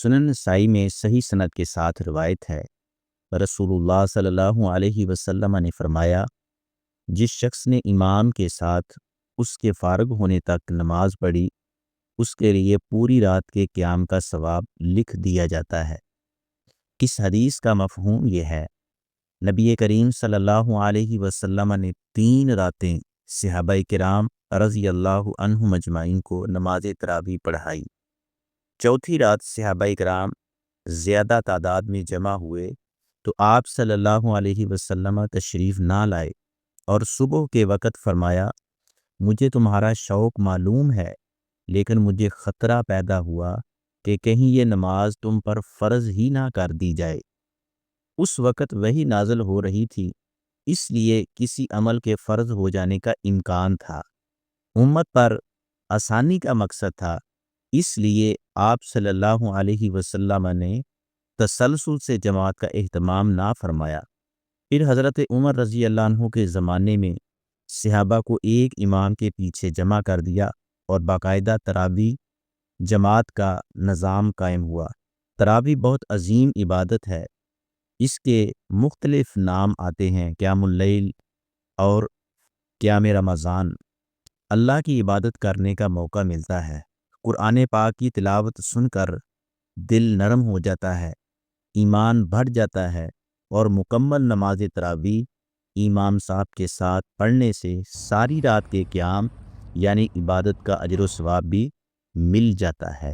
سنن نسائی میں صحیح سند کے ساتھ روایت ہے، رسول اللہ صلی اللہ علیہ وسلم نے فرمایا، جس شخص نے امام کے ساتھ اس کے فارغ ہونے تک نماز پڑھی، اس کے لیے پوری رات کے قیام کا ثواب لکھ دیا جاتا ہے۔ اس حدیث کا مفہوم یہ ہے، نبی کریم صلی اللہ علیہ وسلم نے 3 راتیں صحابہ کرام رضی اللہ عنہم اجمعین کو نماز تراویح پڑھائی۔ چوتھی رات صحابہ کرام زیادہ تعداد میں جمع ہوئے تو آپ صلی اللہ علیہ وسلم تشریف نہ لائے اور صبح کے وقت فرمایا، مجھے تمہارا شوق معلوم ہے، لیکن مجھے خطرہ پیدا ہوا کہ کہیں یہ نماز تم پر فرض ہی نہ کر دی جائے۔ اس وقت وحی نازل ہو رہی تھی، اس لیے کسی عمل کے فرض ہو جانے کا امکان تھا۔ امت پر آسانی کا مقصد تھا، اس لیے آپ صلی اللہ علیہ وسلم نے تسلسل سے جماعت کا اہتمام نہ فرمایا۔ پھر حضرت عمر رضی اللہ عنہ کے زمانے میں صحابہ کو ایک امام کے پیچھے جمع کر دیا اور باقاعدہ تراویح جماعت کا نظام قائم ہوا۔ تراویح بہت عظیم عبادت ہے، اس کے مختلف نام آتے ہیں، قیام اللیل اور قیام رمضان۔ اللہ کی عبادت کرنے کا موقع ملتا ہے، قرآن پاک کی تلاوت سن کر دل نرم ہو جاتا ہے، ایمان بڑھ جاتا ہے، اور مکمل نماز تراویح امام صاحب کے ساتھ پڑھنے سے ساری رات کے قیام یعنی عبادت کا اجر و ثواب بھی مل جاتا ہے۔